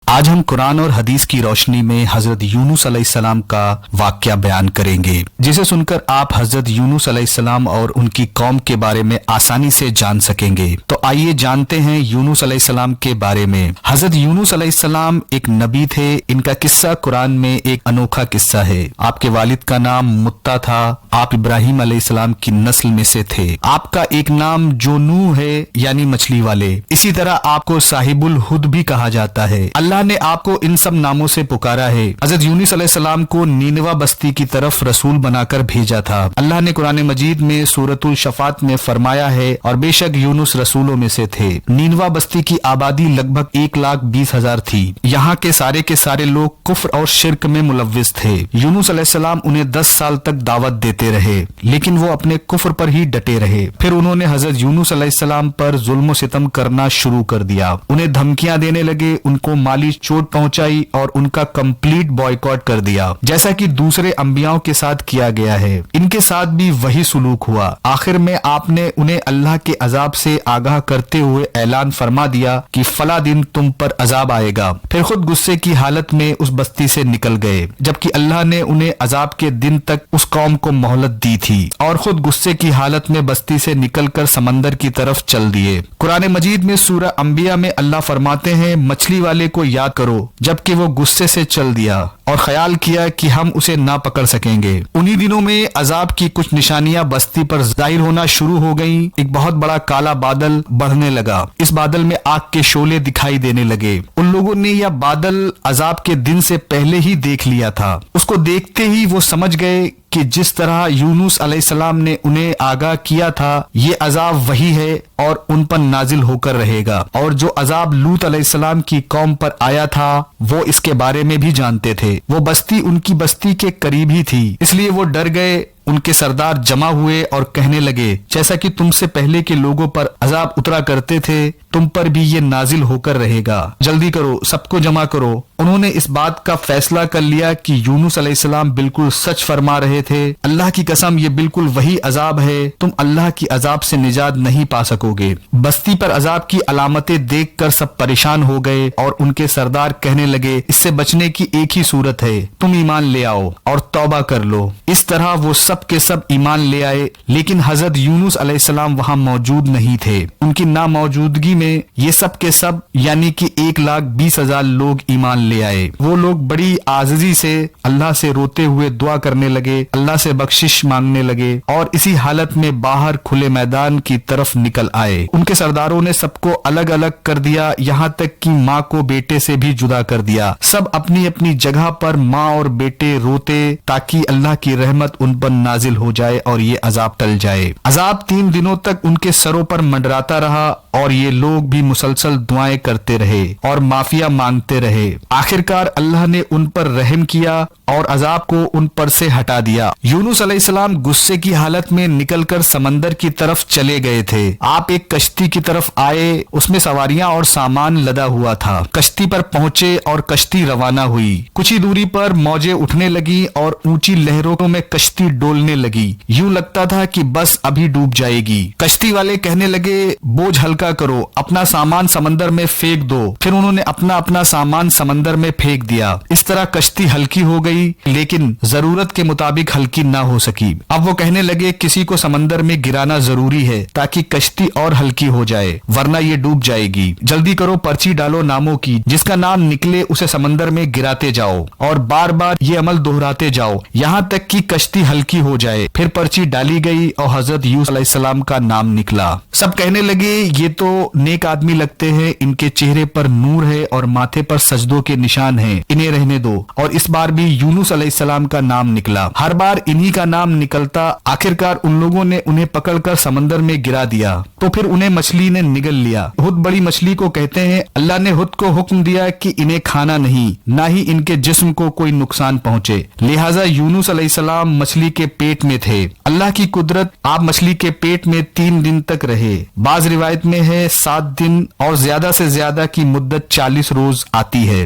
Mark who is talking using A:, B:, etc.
A: آج ہم قرآن اور حدیث کی روشنی میں حضرت یونس علیہ السلام کا واقعہ بیان کریں گے، جسے سن کر آپ حضرت یونس علیہ السلام اور ان کی قوم کے بارے میں آسانی سے جان سکیں گے۔ تو آئیے جانتے ہیں یونس علیہ السلام کے بارے میں۔ حضرت یونس علیہ السلام ایک نبی تھے۔ ان کا قصہ قرآن میں ایک انوکھا قصہ ہے۔ آپ کے والد کا نام متا تھا۔ آپ ابراہیم علیہ السلام کی نسل میں سے تھے۔ آپ کا ایک نام جونو ہے، یعنی مچھلی والے۔ اسی طرح آپ کو صاحب الحوت بھی کہا جاتا ہے۔ اللہ نے آپ کو ان سب ناموں سے پکارا ہے۔ حضرت یونس علیہ السلام کو نینوا بستی کی طرف رسول بنا کر بھیجا تھا۔ اللہ نے قرآن مجید میں سورۃ الشفاعت میں فرمایا ہے، اور بے شک یونس رسولوں میں سے تھے۔ نینوا بستی کی آبادی لگ بھگ 1,20,000 تھی۔ یہاں کے سارے لوگ کفر اور شرک میں ملوث تھے۔ یونس علیہ السلام انہیں 10 سال تک دعوت دیتے رہے، لیکن وہ اپنے کفر پر ہی ڈٹے رہے۔ پھر انہوں نے حضرت یونس علیہ السلام پر ظلم و ستم کرنا شروع کر دیا۔ انہیں دھمکیاں دینے لگے، ان کو مالی چوٹ پہنچائی اور ان کا کمپلیٹ بائیکاٹ کر دیا، جیسا کہ دوسرے انبیاءوں کے ساتھ کیا گیا ہے۔ ان کے ساتھ بھی وہی سلوک ہوا۔ آخر میں آپ نے انہیں اللہ کے عذاب سے آگاہ کرتے ہوئے اعلان فرما دیا کہ فلاں دن تم پر عذاب آئے گا۔ پھر خود غصے کی حالت میں اس بستی سے نکل گئے، جبکہ اللہ نے انہیں عذاب کے دن تک اس قوم کو مہلت دی تھی، اور خود غصے کی حالت میں بستی سے نکل کر سمندر کی طرف چل دیے۔ قرآن مجید میں سورہ انبیاء میں اللہ فرماتے ہیں، مچھلی والے کو یاد کرو جبکہ وہ غصے سے چل دیا اور خیال کیا کہ ہم اسے نہ پکڑ سکیں گے۔ انہی دنوں میں عذاب کی کچھ نشانیاں بستی پر ظاہر ہونا شروع ہو گئیں۔ ایک بہت بڑا کالا بادل بڑھنے لگا۔ اس بادل میں آگ کے شعلے دکھائی دینے لگے۔ ان لوگوں نے یہ بادل عذاب کے دن سے پہلے ہی دیکھ لیا تھا۔ اس کو دیکھتے ہی وہ سمجھ گئے کہ جس طرح یونس علیہ السلام نے انہیں آگاہ کیا تھا، یہ عذاب وہی ہے اور ان پر نازل ہو کر رہے گا، اور جو عذاب لوط علیہ السلام کی قوم پر آیا تھا وہ اس کے بارے میں بھی جانتے تھے۔ وہ بستی ان کی بستی کے قریب ہی تھی، اس لیے وہ ڈر گئے۔ ان کے سردار جمع ہوئے اور کہنے لگے، جیسا کہ تم سے پہلے کے لوگوں پر عذاب اترا کرتے تھے، تم پر بھی یہ نازل ہو کر رہے گا۔ جلدی کرو، سب کو جمع کرو۔ انہوں نے اس بات کا فیصلہ کر لیا کہ یونس علیہ السلام بالکل سچ فرما رہے تھے۔ اللہ کی قسم، یہ بالکل وہی عذاب ہے، تم اللہ کی عذاب سے نجات نہیں پا سکو گے۔ بستی پر عذاب کی علامتیں دیکھ کر سب پریشان ہو گئے، اور ان کے سردار کہنے لگے، اس سے بچنے کی ایک ہی صورت ہے، تم ایمان لے آؤ اور توبہ کر لو۔ اس طرح وہ سب کے سب ایمان لے آئے، لیکن حضرت یونس علیہ السلام وہاں موجود نہیں تھے۔ ان کی ناموجودگی میں یہ سب کے سب یعنی کہ 1,20,000 لوگ ایمان لے آئے۔ وہ لوگ بڑی عاجزی سے اللہ سے روتے ہوئے دعا کرنے لگے، اللہ سے بخشش مانگنے لگے، اور اسی حالت میں باہر کھلے میدان کی طرف نکل آئے۔ ان کے سرداروں نے سب کو الگ الگ کر دیا، یہاں تک کہ ماں کو بیٹے سے بھی جدا کر دیا۔ سب اپنی اپنی جگہ پر ماں اور بیٹے روتے، تاکہ اللہ کی رحمت ان پر نازل ہو جائے اور یہ عذاب ٹل جائے۔ عذاب 3 دنوں تک ان کے سروں پر منڈراتا رہا، اور یہ لوگ بھی مسلسل دعائیں کرتے رہے اور معافیا مانگتے رہے۔ آخرکار اللہ نے ان پر رحم کیا اور عذاب کو ان پر سے ہٹا دیا۔ یونس علیہ السلام غصے کی حالت میں نکل کر سمندر کی طرف چلے گئے تھے۔ آپ ایک کشتی کی طرف آئے، اس میں سواریاں اور سامان لدا ہوا تھا۔ کشتی پر پہنچے اور کشتی روانہ ہوئی۔ کچھ ہی دوری پر موجیں اٹھنے لگی اور اونچی لہروں میں کشتی ڈولنے لگی۔ یوں لگتا تھا کہ بس ابھی ڈوب جائے گی۔ کشتی والے کہنے لگے، بوجھ ہلکا کرو، اپنا سامان سمندر میں پھینک دو۔ پھر انہوں نے اپنا سامان سمندر میں پھینک دیا۔ اس طرح کشتی ہلکی ہو گئی، لیکن ضرورت کے مطابق ہلکی نہ ہو سکی۔ اب وہ کہنے لگے، کسی کو سمندر میں گرانا ضروری ہے تاکہ کشتی اور ہلکی ہو جائے، ورنہ یہ ڈوب جائے گی۔ جلدی کرو، پرچی ڈالو ناموں کی، جس کا نام نکلے اسے سمندر میں گراتے جاؤ، اور بار بار یہ عمل دہراتے جاؤ یہاں تک کہ کشتی ہلکی ہو جائے۔ پھر پرچی ڈالی گئی اور حضرت یونس علیہ السلام کا نام نکلا۔ سب کہنے لگے، یہ تو نیک آدمی لگتے ہیں، ان کے چہرے پر نور ہے اور ماتھے پر سجدوں کے نشان ہیں، انہیں رہنے دو۔ اور اس بار بھی یونس علیہ السلام کا نام نکلا۔ ہر بار انہی کا نام نکلتا۔ آخرکار ان لوگوں نے انہیں پکڑ کر سمندر میں گرا دیا، تو پھر انہیں مچھلی نے نگل لیا۔ حوت بڑی مچھلی کو کہتے ہیں۔ اللہ نے حوت کو حکم دیا کہ انہیں کھانا نہیں، نہ ہی ان کے جسم کو کوئی نقصان پہنچے، لہٰذا یونس علیہ السلام مچھلی کے پیٹ میں تھے۔ اللہ کی قدرت، آپ مچھلی کے پیٹ میں 3 دن تک رہے۔ بعض روایت میں ہے 7 دن، اور زیادہ سے زیادہ کی مدت 40 روز آتی ہے۔